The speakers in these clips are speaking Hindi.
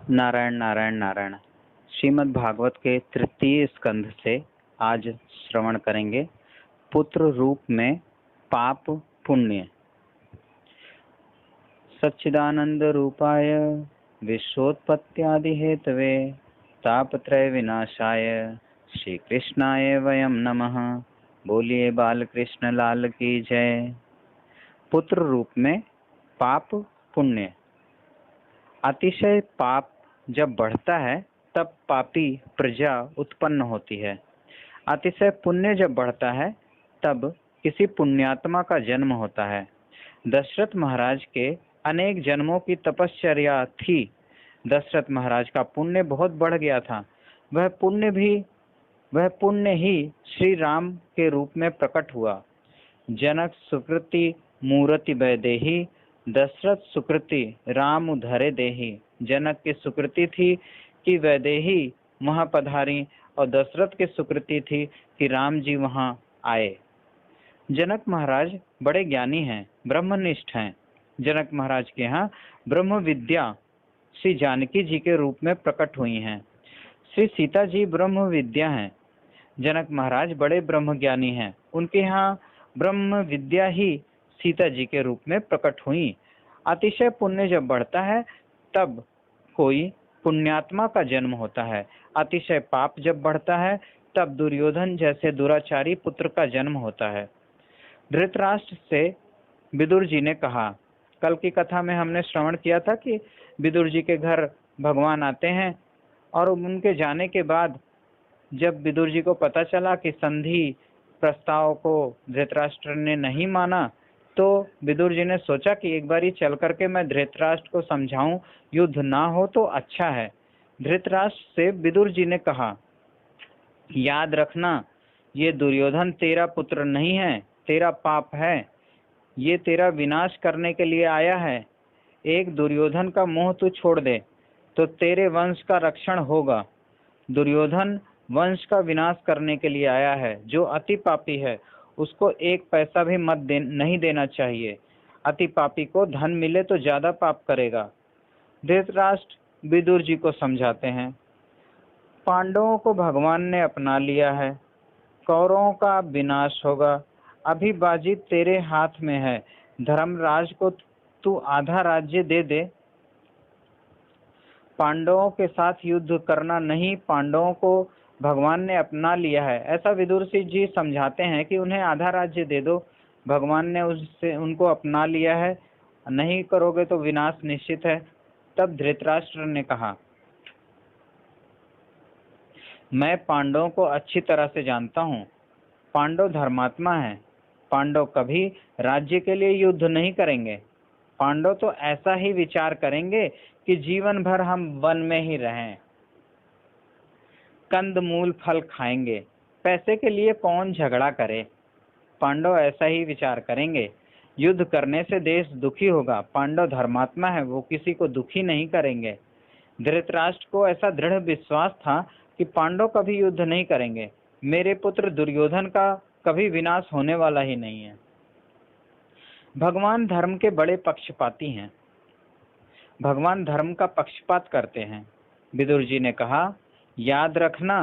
नारायण नारायण नारायण। श्रीमद् भागवत के तृतीय स्कंध से आज श्रवण करेंगे पुत्र रूप में पाप पुण्य। सच्चिदानंद रूपाय विश्वोत्पत्त्यादि हेतवे तापत्रय विनाशाय श्री कृष्णाय वयम नमः। बोलिए बालकृष्ण लाल की जय। पुत्र रूप में पाप पुण्य। अतिशय पाप जब बढ़ता है तब पापी प्रजा उत्पन्न होती है। अतिशय पुण्य जब बढ़ता है तब किसी पुण्यात्मा का जन्म होता है। दशरथ महाराज के अनेक जन्मों की तपश्चर्या थी। दशरथ महाराज का पुण्य बहुत बढ़ गया था। वह पुण्य ही श्री राम के रूप में प्रकट हुआ। जनक सुकृति मूर्ति वैदेही, दशरथ सुकृति राम उधरे देही। जनक की सुकृति थी कि वैदेही वहां पधारी और दशरथ की सुकृति थी कि राम जी वहां आए। जनक महाराज बड़े ज्ञानी हैं, ब्रह्मनिष्ठ हैं। जनक महाराज के यहाँ ब्रह्म विद्या श्री जानकी जी के रूप में प्रकट हुई हैं। श्री सीता जी ब्रह्म विद्या हैं। जनक महाराज बड़े ब्रह्म ज्ञानी हैं। उनके यहाँ ब्रह्म विद्या ही सीता जी के रूप में प्रकट हुई। अतिशय पुण्य जब बढ़ता है तब कोई पुण्यात्मा का जन्म होता है। अतिशय पाप जब बढ़ता है तब दुर्योधन जैसे दुराचारी पुत्र का जन्म होता है। धृतराष्ट्र से विदुर जी ने कहा, कल की कथा में हमने श्रवण किया था कि विदुर जी के घर भगवान आते हैं और उनके जाने के बाद जब विदुर जी को पता चला कि संधि प्रस्ताव को धृतराष्ट्र ने नहीं माना तो विदुर जी ने सोचा कि एक बारी चल करके मैं धृतराष्ट्र को समझाऊं, युद्ध ना हो तो अच्छा है। धृतराष्ट्र से विदुर जी ने कहा, याद रखना ये दुर्योधन तेरा पुत्र नहीं है, तेरा पाप है। ये तेरा विनाश करने के लिए आया है। एक दुर्योधन का मोह तू छोड़ दे तो तेरे वंश का रक्षण होगा। दुर्योधन वंश का विनाश करने के लिए आया है। जो अति पापी है उसको एक पैसा भी नहीं देना चाहिए। अति पापी को धन मिले तो ज्यादा पाप करेगा। धृतराष्ट्र विदुर जी को समझाते हैं, पांडवों को भगवान ने अपना लिया है, कौरवों का विनाश होगा। अभी बाजी तेरे हाथ में है। धर्मराज को तू आधा राज्य दे दे। पांडवों के साथ युद्ध करना नहीं, पांडवों को भगवान ने अपना लिया है। ऐसा विदुर जी समझाते हैं कि उन्हें आधा राज्य दे दो, भगवान ने उनको अपना लिया है, नहीं करोगे तो विनाश निश्चित है। तब धृतराष्ट्र ने कहा, मैं पांडवों को अच्छी तरह से जानता हूँ। पांडव धर्मात्मा है। पांडव कभी राज्य के लिए युद्ध नहीं करेंगे। पांडव तो ऐसा ही विचार करेंगे कि जीवन भर हम वन में ही रहें, कंद मूल फल खाएंगे, पैसे के लिए कौन झगड़ा करे। पांडव ऐसा ही विचार करेंगे। युद्ध करने से देश दुखी होगा। पांडव धर्मात्मा है, वो किसी को दुखी नहीं करेंगे। धृतराष्ट्र को ऐसा दृढ़ विश्वास था कि पांडव कभी युद्ध नहीं करेंगे। मेरे पुत्र दुर्योधन का कभी विनाश होने वाला ही नहीं है। भगवान धर्म के बड़े पक्षपाती हैं। भगवान धर्म का पक्षपात करते हैं। विदुर जी ने कहा, याद रखना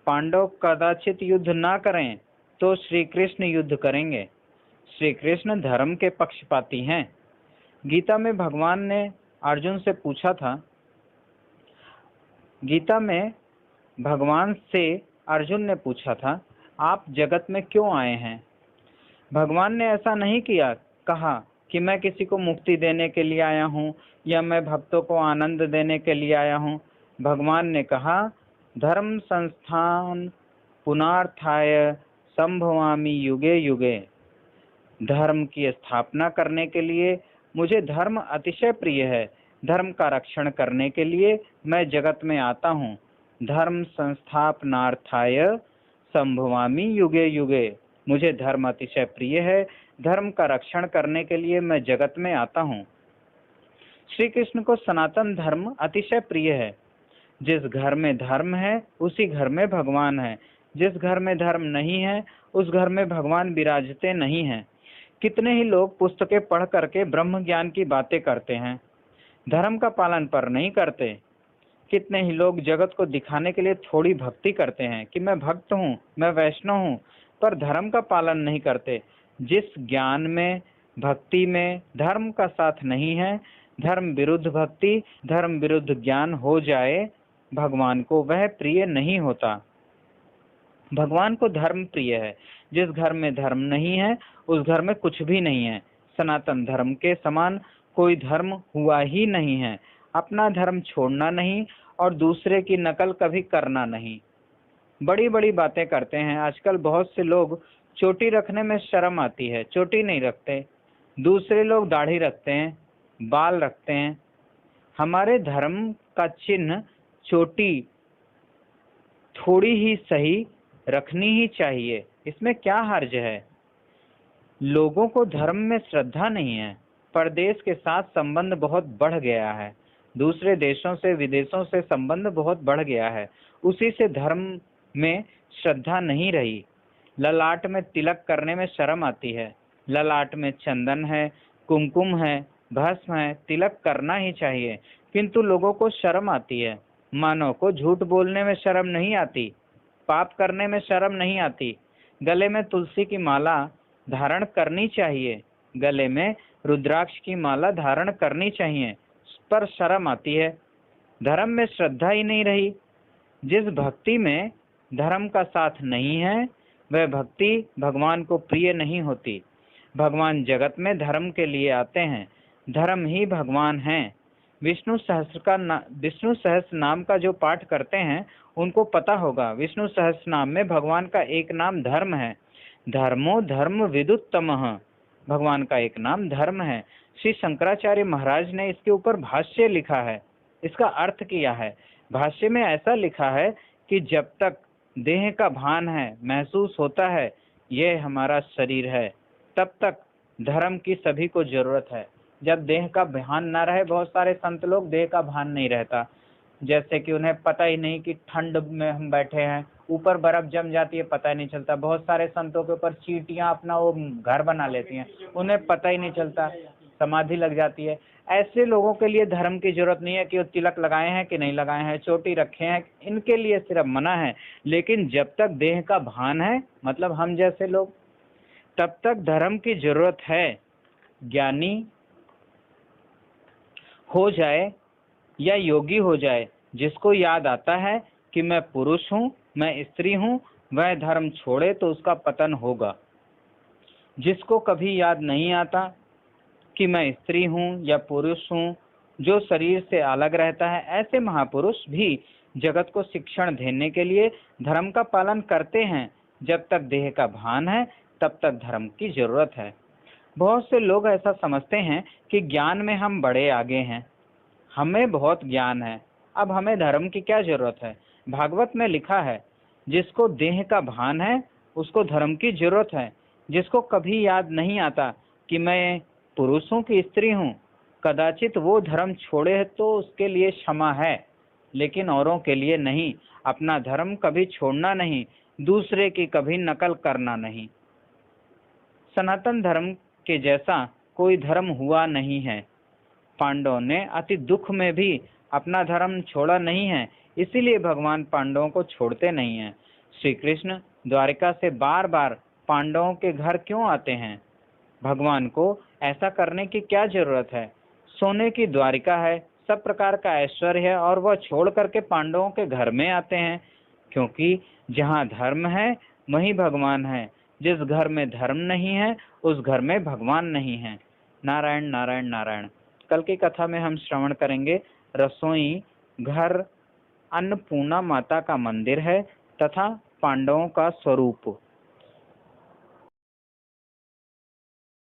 पांडव कदाचित युद्ध ना करें तो श्री कृष्ण युद्ध करेंगे। श्री कृष्ण धर्म के पक्षपाती हैं। गीता में भगवान ने अर्जुन से पूछा था, गीता में भगवान से अर्जुन ने पूछा था, आप जगत में क्यों आए हैं। भगवान ने ऐसा नहीं कहा कि मैं किसी को मुक्ति देने के लिए आया हूँ या मैं भक्तों को आनंद देने के लिए आया हूँ। भगवान ने कहा, धर्म संस्थान पुनार्थाय संभवामि युगे युगे। धर्म की स्थापना करने के लिए मुझे धर्म अतिशय प्रिय है। धर्म का रक्षण करने के लिए मैं जगत में आता हूँ। धर्म संस्थापनार्थाय संभवामि युगे युगे। मुझे धर्म अतिशय प्रिय है। धर्म का रक्षण करने के लिए मैं जगत में आता हूँ। श्री कृष्ण को सनातन धर्म अतिशय प्रिय है। जिस घर में धर्म है उसी घर में भगवान है। जिस घर में धर्म नहीं है उस घर में भगवान विराजते नहीं हैं। कितने ही लोग पुस्तकें पढ़ करके ब्रह्म ज्ञान की बातें करते हैं, धर्म का पालन पर नहीं करते। कितने ही लोग जगत को दिखाने के लिए थोड़ी भक्ति करते हैं कि मैं भक्त हूँ, मैं वैष्णव हूँ, पर धर्म का पालन नहीं करते। जिस ज्ञान में, भक्ति में धर्म का साथ नहीं है, धर्म विरुद्ध भक्ति, धर्म विरुद्ध ज्ञान हो जाए, भगवान को वह प्रिय नहीं होता। भगवान को धर्म प्रिय है। जिस घर में धर्म नहीं है उस घर में कुछ भी नहीं है। सनातन धर्म के समान कोई धर्म हुआ ही नहीं है। अपना धर्म छोड़ना नहीं और दूसरे की नकल कभी करना नहीं। बड़ी बड़ी बातें करते हैं। आजकल बहुत से लोग चोटी रखने में शर्म आती है, चोटी नहीं रखते। दूसरे लोग दाढ़ी रखते हैं, बाल रखते हैं। हमारे धर्म का चिन्ह चोटी थोड़ी ही सही रखनी ही चाहिए, इसमें क्या हर्ज है। लोगों को धर्म में श्रद्धा नहीं है। परदेश के साथ संबंध बहुत बढ़ गया है। दूसरे देशों से, विदेशों से संबंध बहुत बढ़ गया है। उसी से धर्म में श्रद्धा नहीं रही। ललाट में तिलक करने में शर्म आती है। ललाट में चंदन है, कुमकुम है, भस्म है, तिलक करना ही चाहिए, किंतु लोगों को शर्म आती है। मानव को झूठ बोलने में शर्म नहीं आती, पाप करने में शर्म नहीं आती। गले में तुलसी की माला धारण करनी चाहिए, गले में रुद्राक्ष की माला धारण करनी चाहिए, पर शर्म आती है। धर्म में श्रद्धा ही नहीं रही। जिस भक्ति में धर्म का साथ नहीं है वह भक्ति भगवान को प्रिय नहीं होती। भगवान जगत में धर्म के लिए आते हैं, धर्म ही भगवान हैं। विष्णु सहस्त्र नाम का जो पाठ करते हैं उनको पता होगा, विष्णु सहस्त्र नाम में भगवान का एक नाम धर्म है। धर्मो धर्म विदुत्तमः, भगवान का एक नाम धर्म है। श्री शंकराचार्य महाराज ने इसके ऊपर भाष्य लिखा है, इसका अर्थ किया है। भाष्य में ऐसा लिखा है कि जब तक देह का भान है, महसूस होता है यह हमारा शरीर है, तब तक धर्म की सभी को जरूरत है। जब देह का भान ना रहे, बहुत सारे संत लोग देह का भान नहीं रहता, जैसे कि उन्हें पता ही नहीं कि ठंड में हम बैठे हैं, ऊपर बर्फ जम जाती है, पता ही नहीं चलता। बहुत सारे संतों के ऊपर चींटियां अपना वो घर बना लेती हैं, उन्हें पता ही नहीं चलता, समाधि लग जाती है। ऐसे लोगों के लिए धर्म की जरूरत नहीं है कि वो तिलक लगाए हैं कि नहीं लगाए हैं, चोटी रखे हैं, इनके लिए सिर्फ मना है। लेकिन जब तक देह का भान है, मतलब हम जैसे लोग, तब तक धर्म की जरूरत है। ज्ञानी हो जाए या योगी हो जाए, जिसको याद आता है कि मैं पुरुष हूँ, मैं स्त्री हूँ, वह धर्म छोड़े तो उसका पतन होगा। जिसको कभी याद नहीं आता कि मैं स्त्री हूँ या पुरुष हूँ, जो शरीर से अलग रहता है, ऐसे महापुरुष भी जगत को शिक्षण देने के लिए धर्म का पालन करते हैं। जब तक देह का भान है तब तक धर्म की जरूरत है। बहुत से लोग ऐसा समझते हैं कि ज्ञान में हम बड़े आगे हैं, हमें बहुत ज्ञान है, अब हमें धर्म की क्या जरूरत है। भागवत में लिखा है, जिसको देह का भान है उसको धर्म की जरूरत है। जिसको कभी याद नहीं आता कि मैं पुरुषों की स्त्री हूँ, कदाचित वो धर्म छोड़े तो उसके लिए क्षमा है, लेकिन औरों के लिए नहीं। अपना धर्म कभी छोड़ना नहीं, दूसरे की कभी नकल करना नहीं। सनातन धर्म के जैसा कोई धर्म हुआ नहीं है। पांडवों ने अति दुख में भी अपना धर्म छोड़ा नहीं है, इसीलिए भगवान पांडवों को छोड़ते नहीं हैं। श्री कृष्ण द्वारिका से बार बार पांडवों के घर क्यों आते हैं? भगवान को ऐसा करने की क्या जरूरत है? सोने की द्वारिका है, सब प्रकार का ऐश्वर्य है, और वह छोड़ करके पांडवों के घर में आते हैं, क्योंकि जहाँ धर्म है वहीं भगवान है। जिस घर में धर्म नहीं है उस घर में भगवान नहीं है। नारायण नारायण नारायण। कल की कथा में हम श्रवण करेंगे, रसोई घर अन्नपूर्णा माता का मंदिर है तथा पांडवों का स्वरूप।